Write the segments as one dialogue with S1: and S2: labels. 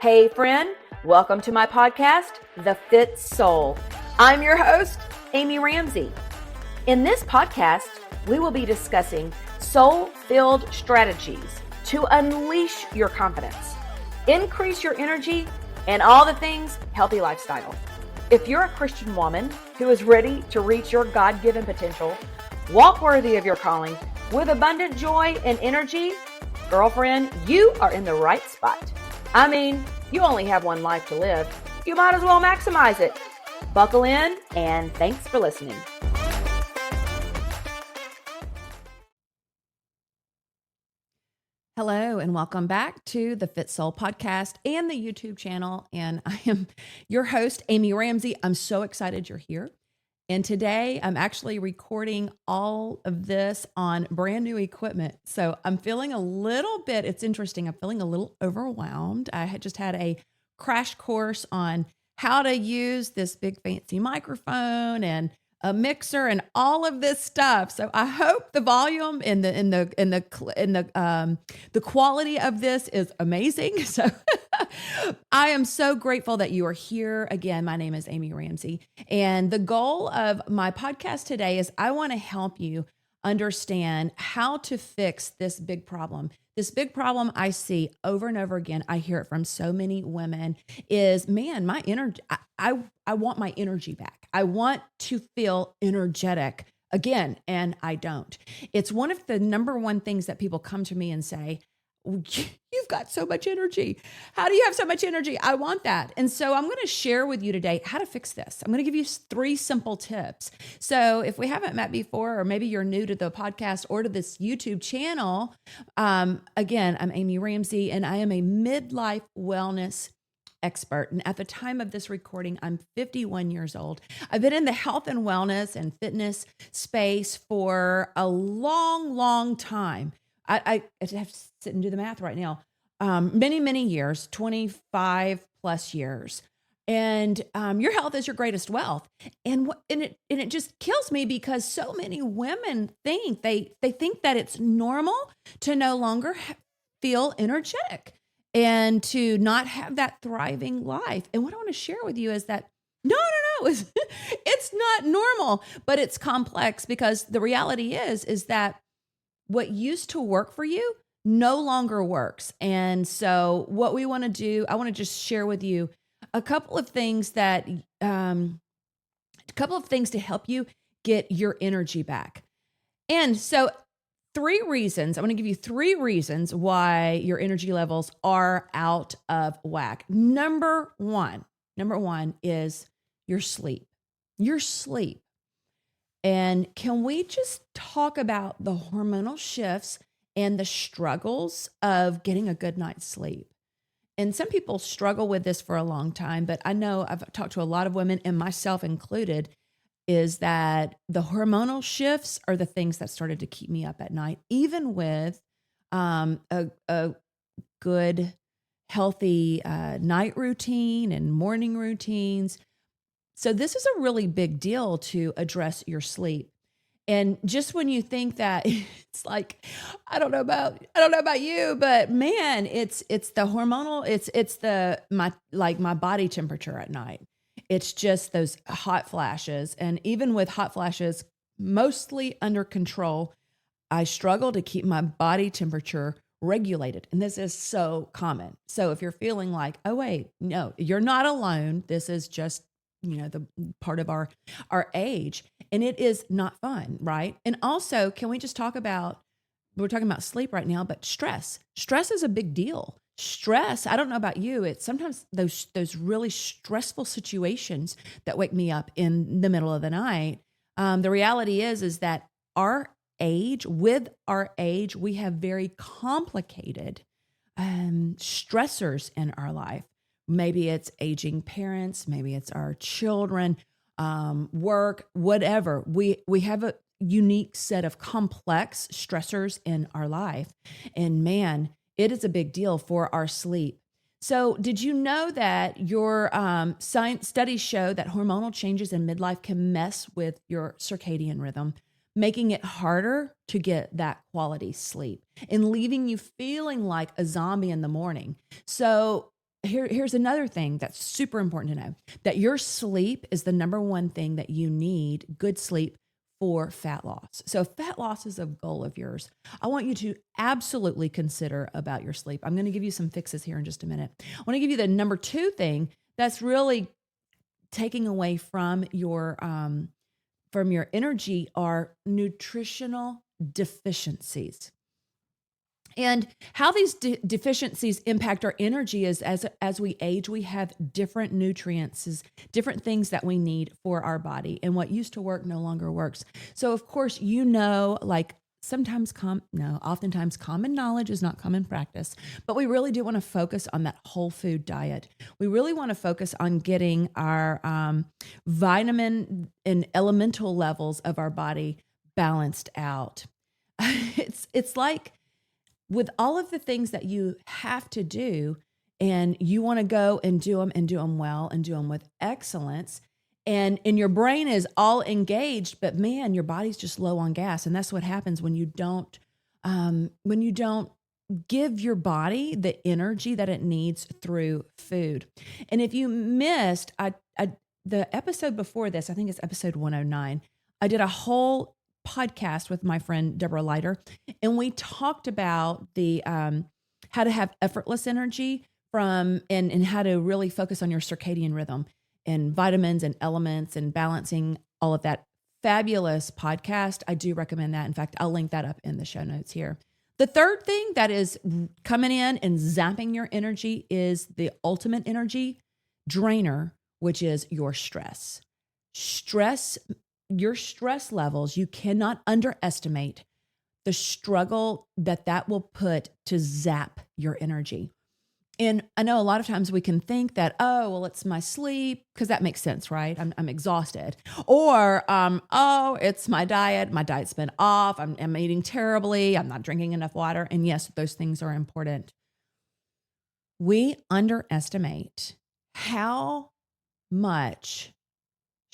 S1: Hey friend, welcome to my podcast, The Fit Soul. I'm your host, Amy Ramsey. In this podcast, we will be discussing soul-filled strategies to unleash your confidence, increase your energy, and all the things healthy lifestyle. If you're a Christian woman who is ready to reach your God-given potential, walk worthy of your calling with abundant joy and energy, girlfriend, you are in the right spot. I mean, you only have one life to live. You might as well maximize it. Buckle in, and thanks for listening.
S2: Hello, and welcome back to the Fit Soul podcast and the YouTube channel. And I am your host, Amy Ramsey. I'm so excited you're here. And today I'm actually recording all of this on brand new equipment. So I'm feeling a little bit, it's interesting, I'm feeling a little overwhelmed. I had just had a crash course on how to use this big fancy microphone and a mixer and all of this stuff. So I hope the volume and the quality of this is amazing. So I am so grateful that you are here. Again, my name is Amy Ramsey, and the goal of my podcast today is I want to help you understand how to fix this big problem. This big problem I see over and over again, I hear it from so many women, is, man, my energy, I want my energy back. I want to feel energetic again, and I don't. It's one of the number one things that people come to me and say, you've got so much energy. How do you have so much energy? I want that. And so I'm going to share with you today how to fix this. I'm going to give you 3 simple tips. So if we haven't met before, or maybe you're new to the podcast or to this YouTube channel, again, I'm Amy Ramsey, and I am a midlife wellness expert. And at the time of this recording, I'm 51 years old. I've been in the health and wellness and fitness space for a long, long time. I have to sit and do the math right now. Many years, 25 plus years. And your health is your greatest wealth. And it just kills me because so many women think they think that it's normal to no longer feel energetic and to not have that thriving life. And what I want to share with you is that no, it's not normal, but it's complex, because the reality is that what used to work for you no longer works. And so what we want to do, I want to just share with you a couple of things to help you get your energy back. And so 3 reasons, I'm going to give you 3 reasons why your energy levels are out of whack. Number one is your sleep. Your sleep. And can we just talk about the hormonal shifts and the struggles of getting a good night's sleep? And some people struggle with this for a long time, but I know I've talked to a lot of women, and myself included, is that the hormonal shifts are the things that started to keep me up at night, even with a good, healthy night routine and morning routines. So this is a really big deal to address your sleep. And just when you think that it's like, I don't know about you, but man, it's the hormonal, it's my body temperature at night. It's just those hot flashes. And even with hot flashes mostly under control, I struggle to keep my body temperature regulated. And this is so common. So if you're feeling like, oh wait, no, you're not alone. This is just the part of our age, and it is not fun, right? And also, can we just talk about, we're talking about sleep right now, but stress is a big deal. Stress, I don't know about you, it's sometimes those really stressful situations that wake me up in the middle of the night. The reality is that with our age, we have very complicated stressors in our life. Maybe it's aging parents, maybe it's our children, work, whatever. We have a unique set of complex stressors in our life. And man, it is a big deal for our sleep. So did you know that your science studies show that hormonal changes in midlife can mess with your circadian rhythm, making it harder to get that quality sleep and leaving you feeling like a zombie in the morning? So here's another thing that's super important to know, that your sleep is the number one thing that you need, good sleep, for fat loss. So if fat loss is a goal of yours, I want you to absolutely consider about your sleep. I'm going to give you some fixes here in just a minute. I want to give you the number two thing that's really taking away from your energy are nutritional deficiencies. And how these deficiencies impact our energy is as we age, we have different nutrients, different things that we need for our body. And what used to work no longer works. So of course, like oftentimes common knowledge is not common practice, but we really do want to focus on that whole food diet. We really want to focus on getting our vitamin and elemental levels of our body balanced out. It's like, with all of the things that you have to do, and you want to go and do them well and do them with excellence, and your brain is all engaged, but man, your body's just low on gas. And that's what happens when you don't give your body the energy that it needs through food. And if you missed the episode before this, I think it's episode 109, I did a whole podcast with my friend Deborah Leiter, and we talked about the how to have effortless energy and how to really focus on your circadian rhythm and vitamins and elements and balancing all of that. Fabulous podcast. I do recommend that. In fact, I'll link that up in the show notes here. The third thing that is coming in and zapping your energy is the ultimate energy drainer, which is your stress. Your stress levels, you cannot underestimate the struggle that will put to zap your energy. And I know a lot of times we can think that, oh, well, it's my sleep, because that makes sense, right? I'm exhausted. Or, oh, it's my diet. My diet's been off. I'm eating terribly. I'm not drinking enough water. And yes, those things are important. We underestimate how much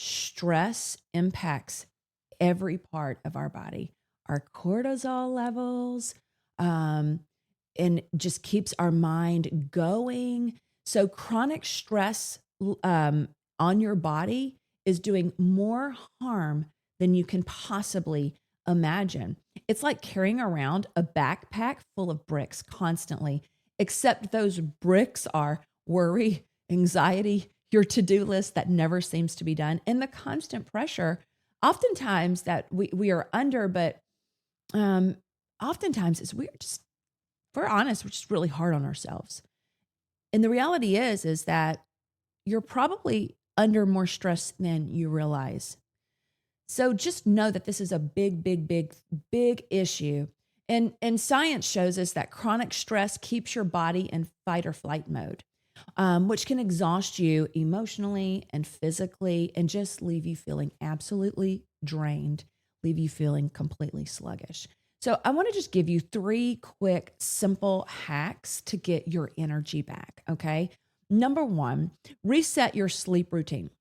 S2: stress impacts every part of our body, our cortisol levels, and just keeps our mind going. So chronic stress on your body is doing more harm than you can possibly imagine. It's like carrying around a backpack full of bricks constantly, except those bricks are worry, anxiety, your to-do list that never seems to be done, and the constant pressure oftentimes that we are under, but oftentimes we're honest, we're just really hard on ourselves. And the reality is that you're probably under more stress than you realize. So just know that this is a big, big, big, big issue. And science shows us that chronic stress keeps your body in fight or flight mode, which can exhaust you emotionally and physically and just leave you feeling absolutely drained, leave you feeling completely sluggish. So I want to just give you 3 quick, simple hacks to get your energy back, okay? Number 1, reset your sleep routine.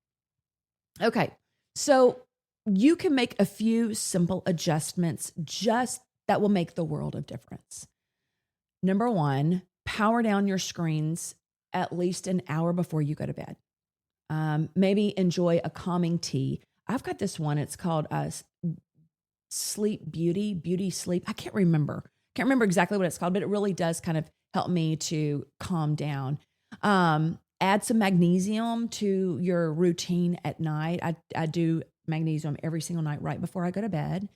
S2: Okay, so you can make a few simple adjustments just that will make the world of difference. Number 1, power down your screens at least an hour before you go to bed. Maybe enjoy a calming tea. I've got this one. It's called Sleep Beauty Sleep. I can't remember exactly what it's called, but it really does kind of help me to calm down. Add some magnesium to your routine at night. I do magnesium every single night right before I go to bed.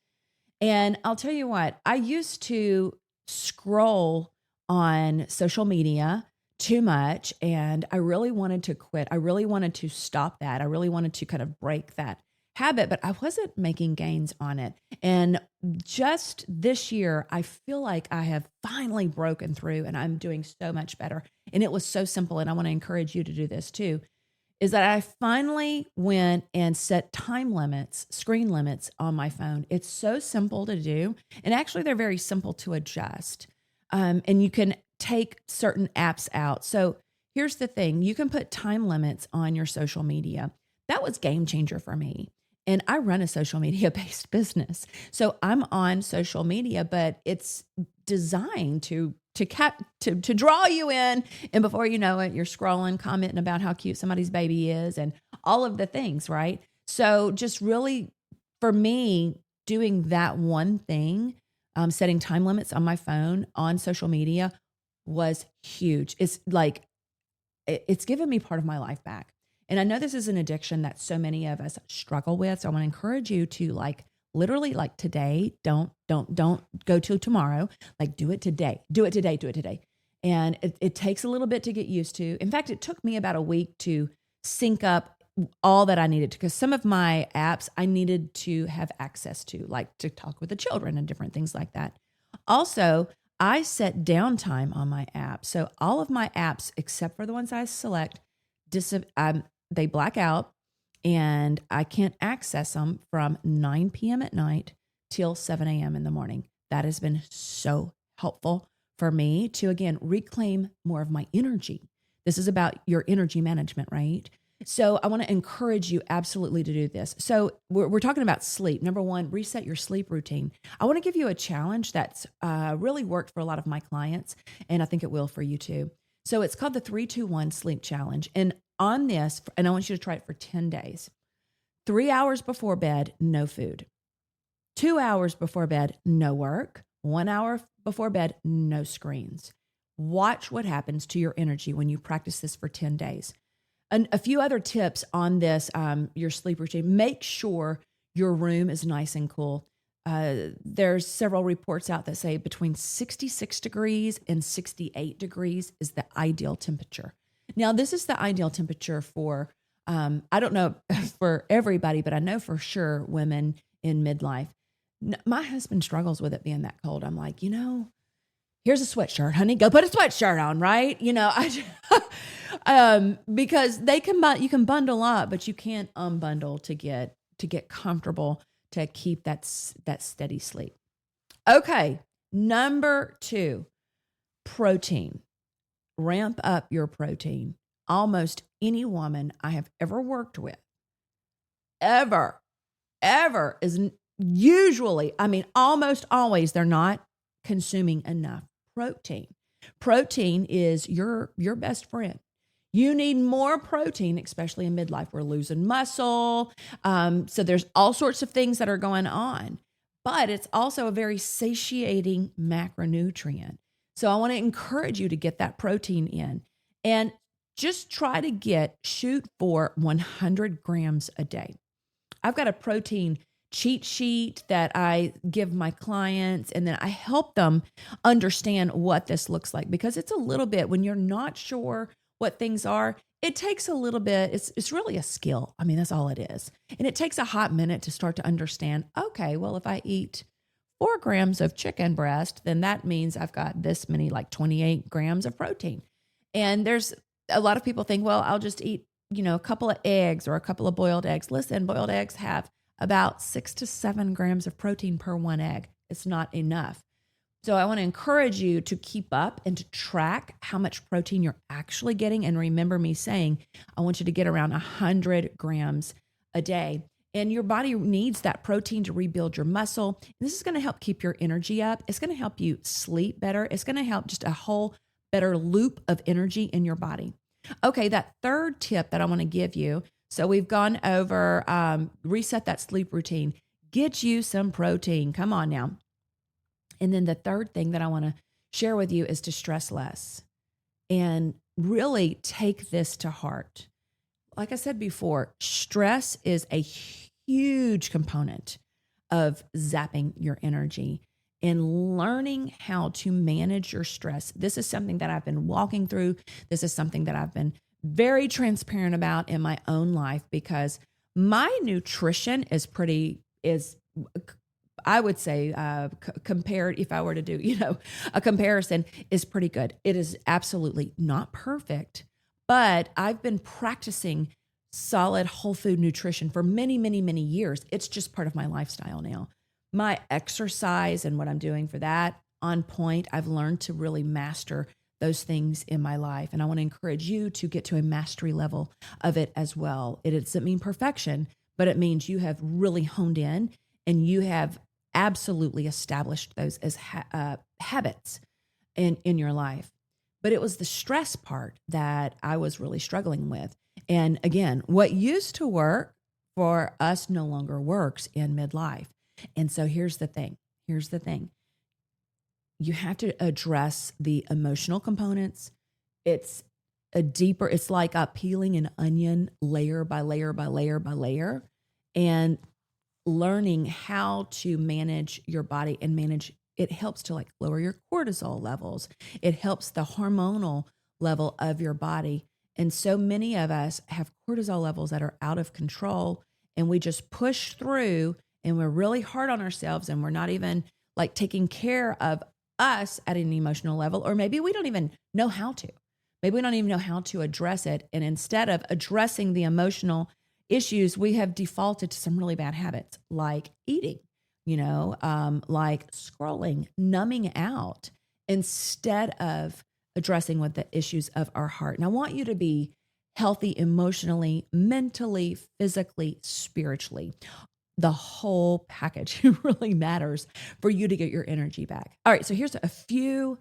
S2: And I'll tell you what, I used to scroll on social media too much, and I really wanted to quit. I really wanted to stop that. I really wanted to kind of break that habit, but I wasn't making gains on it. And just this year, I feel like I have finally broken through and I'm doing so much better. And it was so simple. And I want to encourage you to do this too, is that I finally went and set time limits, screen limits on my phone. It's so simple to do. And actually they're very simple to adjust. And you can take certain apps out. So here's the thing. You can put time limits on your social media. That was game changer for me. And I run a social media based business. So I'm on social media, but it's designed to to draw you in. And before you know it, you're scrolling, commenting about how cute somebody's baby is and all of the things, right? So just really, for me, doing that one thing, setting time limits on my phone, on social media, was huge. It's like, it's given me part of my life back. And I know this is an addiction that so many of us struggle with. So I want to encourage you to literally today, don't go till tomorrow. Do it today. Do it today. And it takes a little bit to get used to. In fact, it took me about a week to sync up all that I needed to, because some of my apps I needed to have access to, like to talk with the children and different things like that. Also, I set downtime on my app. So all of my apps, except for the ones I select, they black out, and I can't access them from 9 p.m. at night till 7 a.m. in the morning. That has been so helpful for me to, again, reclaim more of my energy. This is about your energy management, right? So I want to encourage you absolutely to do this. So we're talking about sleep. Number one, reset your sleep routine. I want to give you a challenge that's really worked for a lot of my clients, and I think it will for you too. So it's called the 3-2-1 sleep challenge. And on this, and I want you to try it for 10 days. 3 hours before bed, no food. 2 hours before bed, no work. 1 hour before bed, no screens. Watch what happens to your energy when you practice this for 10 days. And a few other tips on this, your sleep routine. Make sure your room is nice and cool. There's several reports out that say between 66 degrees and 68 degrees is the ideal temperature. Now, this is the ideal temperature for, I don't know for everybody, but I know for sure women in midlife. My husband struggles with it being that cold. I'm like, here's a sweatshirt, honey. Go put a sweatshirt on, right? Because you can bundle up, but you can't unbundle to get comfortable, to keep that steady sleep. Okay, number 2, protein. Ramp up your protein. Almost any woman I have ever worked with, ever, is usually, almost always, they're not consuming enough protein. Protein is your best friend. You need more protein, especially in midlife. We're losing muscle. So there's all sorts of things that are going on, but it's also a very satiating macronutrient. So I want to encourage you to get that protein in, and just try to shoot for 100 grams a day. I've got a protein cheat sheet that I give my clients, and then I help them understand what this looks like, because it's a little bit, when you're not sure what things are, it takes a little bit. It's really a skill. That's all it is. And it takes a hot minute to start to understand, okay, well, if I eat 4 grams of chicken breast, then that means I've got this many, 28 grams of protein. And there's a lot of people think, well, I'll just eat, a couple of eggs or a couple of boiled eggs. Listen, boiled eggs have about 6 to 7 grams of protein per one egg. It's not enough. So I want to encourage you to keep up and to track how much protein you're actually getting. And remember me saying, I want you to get around 100 grams a day. And your body needs that protein to rebuild your muscle. And this is going to help keep your energy up. It's going to help you sleep better. It's going to help just a whole better loop of energy in your body. Okay, that third tip that I want to give you. So we've gone over reset that sleep routine. Get you some protein. Come on now. And then the third thing that I want to share with you is to stress less. And really take this to heart. Like I said before, stress is a huge component of zapping your energy, and learning how to manage your stress. This is something that I've been walking through. This is something that I've been very transparent about in my own life, because my nutrition is I would say compared, if I were to do, a comparison, is pretty good. It is absolutely not perfect, but I've been practicing solid whole food nutrition for many, many, many years. It's just part of my lifestyle now. My exercise and what I'm doing for that, on point. I've learned to really master those things in my life. And I want to encourage you to get to a mastery level of it as well. It doesn't mean perfection, but it means you have really honed in and you have absolutely established those as habits. in your life. But it was the stress part that I was really struggling with. And again, what used to work for us no longer works in midlife. And so here's the thing. Here's the thing. You have to address the emotional components. It's it's like peeling an onion layer by layer by layer by layer, and learning how to manage your body and manage it helps to like lower your cortisol levels. It helps the hormonal level of your body. And so many of us have cortisol levels that are out of control, and we just push through, and we're really hard on ourselves, and we're not even like taking care of us at an emotional level, or maybe we don't even know how to. Maybe we don't even know how to address it. And instead of addressing the emotional issues, we have defaulted to some really bad habits like eating, like scrolling, numbing out, instead of addressing what the issues of our heart. And I want you to be healthy emotionally, mentally, physically, spiritually. The whole package really matters for you to get your energy back. All right, so here's a few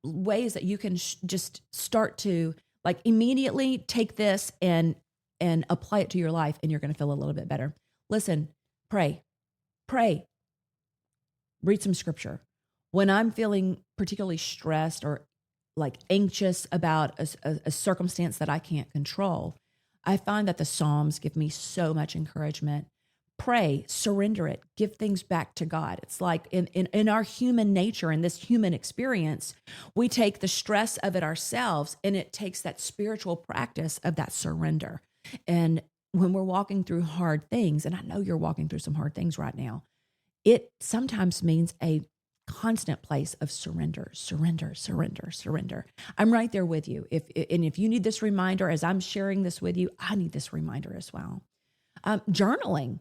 S2: ways that you can just start to like immediately take this and apply it to your life, and you're going to feel a little bit better. Listen, pray, read some scripture. When I'm feeling particularly stressed or like anxious about a circumstance that I can't control, I find that the Psalms give me so much encouragement. Pray, surrender it, give things back to God. It's like in our human nature, in this human experience, we take the stress of it ourselves, and it takes that spiritual practice of that surrender. And when we're walking through hard things, and I know you're walking through some hard things right now, it sometimes means a constant place of surrender. I'm right there with you. If you need this reminder, as I'm sharing this with you, I need this reminder as well. Journaling.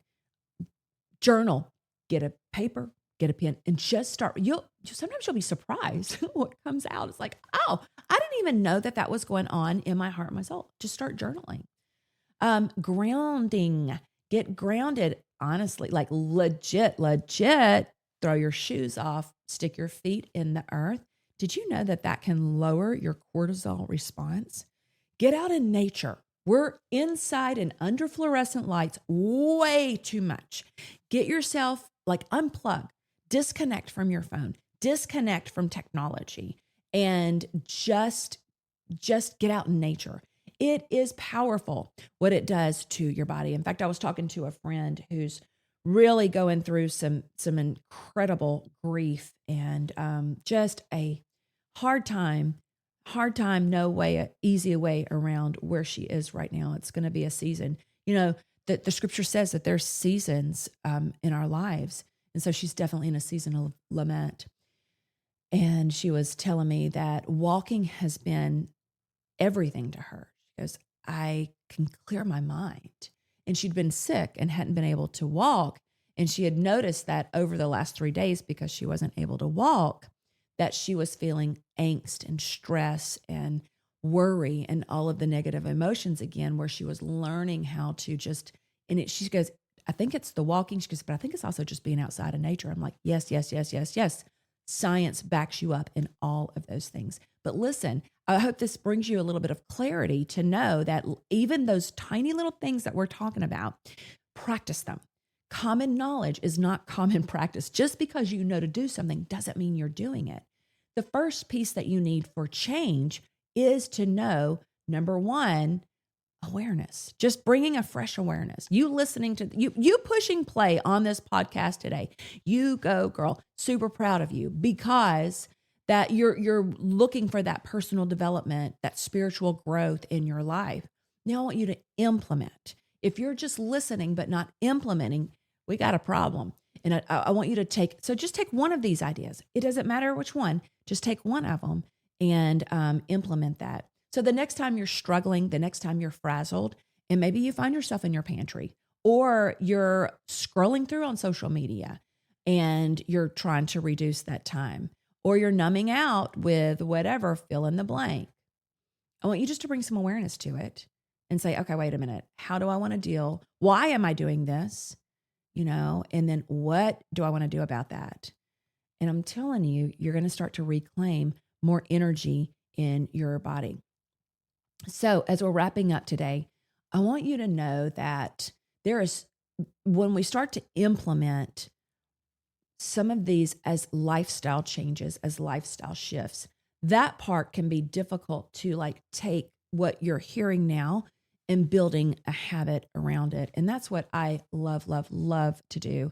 S2: Journal, get a paper, get a pen, and just start. Sometimes you'll be surprised what comes out. It's like, oh, I didn't even know that was going on in my heart and my soul. Just start journaling. Grounding, get grounded, honestly, like legit, throw your shoes off, stick your feet in the earth. Did you know that can lower your cortisol response? Get out in nature. We're inside and under fluorescent lights way too much. Get yourself like unplug, disconnect from your phone, disconnect from technology, and just get out in nature. It is powerful what it does to your body. In fact, I was talking to a friend who's really going through some incredible grief and just a hard time, no way, easy way around where she is right now. It's going to be a season. The scripture says that there's seasons in our lives. And so she's definitely in a season of lament. And she was telling me that walking has been everything to her. She goes, I can clear my mind. And she'd been sick and hadn't been able to walk. And she had noticed that over the last 3 days, because she wasn't able to walk, that she was feeling angst and stress and worry and all of the negative emotions again, where she was learning how to she goes, I think it's the walking. She goes, but I think it's also just being outside in nature. I'm like, yes. Science backs you up in all of those things. But listen, I hope this brings you a little bit of clarity to know that even those tiny little things that we're talking about, practice them. Common knowledge is not common practice. Just because you know to do something doesn't mean you're doing it. The first piece that you need for change is to know, number one, awareness. Just bringing a fresh awareness. You listening to you pushing play on this podcast today. You go, girl. Super proud of you, because that you're looking for that personal development, that spiritual growth in your life. Now I want you to implement. If you're just listening but not implementing, we got a problem. And I want you to take one of these ideas. It doesn't matter which one. Just take one of them and implement that. So the next time you're struggling, the next time you're frazzled, and maybe you find yourself in your pantry, or you're scrolling through on social media and you're trying to reduce that time, or you're numbing out with whatever, fill in the blank. I want you just to bring some awareness to it and say, okay, wait a minute. How do I want to deal? Why am I doing this? And then what do I want to do about that? And I'm telling you, you're going to start to reclaim more energy in your body. So as we're wrapping up today, I want you to know that when we start to implement some of these as lifestyle changes, as lifestyle shifts, that part can be difficult to take what you're hearing now and building a habit around it. And that's what I love, love, love to do.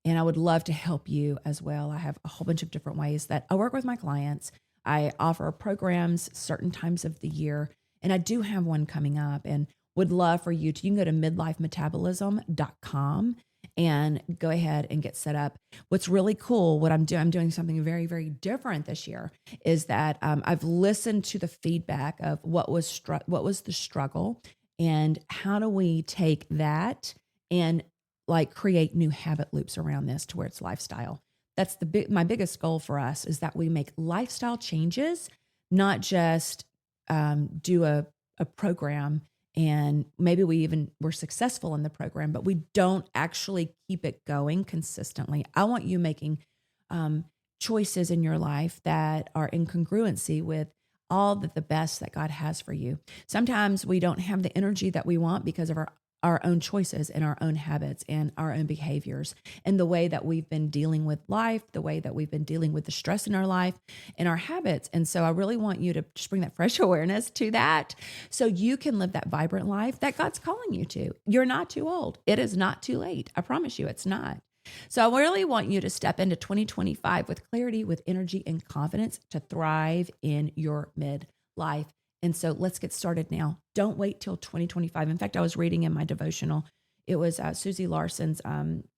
S2: And I would love to help you as well. I have a whole bunch of different ways that I work with my clients. I offer programs certain times of the year, and I do have one coming up and would love for you can go to midlifemetabolism.com and go ahead and get set up. What's really cool, I'm doing something very, very different this year, is that I've listened to the feedback of what was the struggle, and how do we take that and create new habit loops around this to where it's lifestyle. That's my biggest goal for us, is that we make lifestyle changes, not just do a program, and maybe we're successful in the program, but we don't actually keep it going consistently. I want you making choices in your life that are in congruency with all the best that God has for you. Sometimes we don't have the energy that we want because of our own choices and our own habits and our own behaviors and the way that we've been dealing with life, the way that we've been dealing with the stress in our life and our habits. And so I really want you to just bring that fresh awareness to that so you can live that vibrant life that God's calling you to. You're not too old. It is not too late. I promise you it's not. So I really want you to step into 2025 with clarity, with energy and confidence to thrive in your midlife. And so let's get started now. Don't wait till 2025. In fact, I was reading in my devotional, it was Susie Larson's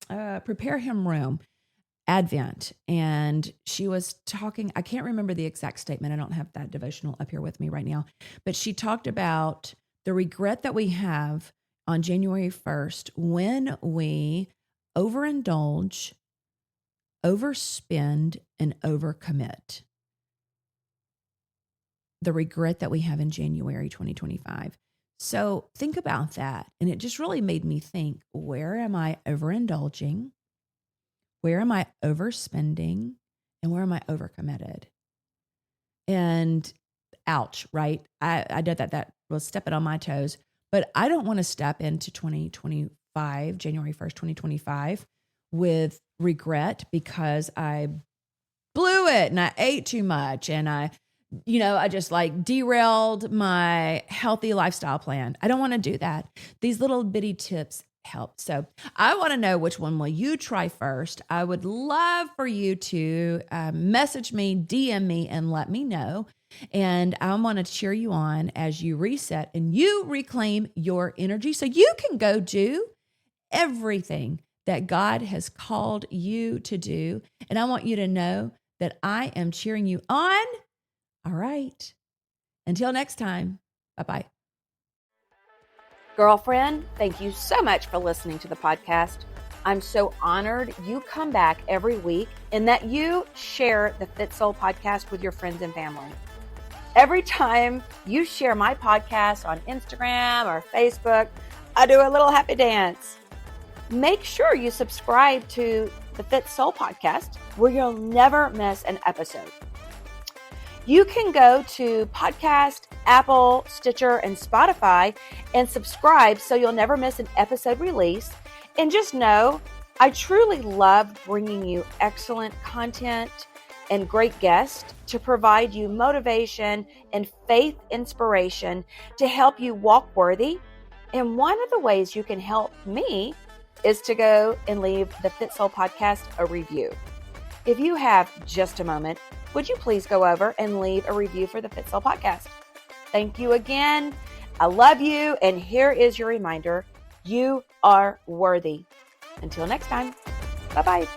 S2: Prepare Him Room, Advent. And she was talking, I can't remember the exact statement. I don't have that devotional up here with me right now. But she talked about the regret that we have on January 1st when we overindulge, overspend, and overcommit. The regret that we have in January 2025. So think about that. And it just really made me think, where am I overindulging? Where am I overspending? And where am I overcommitted? And ouch, right? I did that was stepping on my toes. But I don't want to step into 2025, January 1st, 2025, with regret because I blew it and I ate too much and I just derailed my healthy lifestyle plan. I don't want to do that. These little bitty tips help. So I want to know, which one will you try first? I would love for you to message me, DM me, and let me know. And I want to cheer you on as you reset and you reclaim your energy so you can go do everything that God has called you to do. And I want you to know that I am cheering you on. All right. Until next time, bye-bye.
S1: Girlfriend, thank you so much for listening to the podcast. I'm so honored you come back every week and that you share the Fit Soul podcast with your friends and family. Every time you share my podcast on Instagram or Facebook, I do a little happy dance. Make sure you subscribe to the Fit Soul podcast where you'll never miss an episode. You can go to Podcast, Apple, Stitcher, and Spotify and subscribe so you'll never miss an episode release. And just know, I truly love bringing you excellent content and great guests to provide you motivation and faith inspiration to help you walk worthy. And one of the ways you can help me is to go and leave the Fit Soul podcast a review. If you have just a moment, would you please go over and leave a review for the Fit Soul podcast? Thank you again. I love you. And here is your reminder. You are worthy. Until next time. Bye-bye.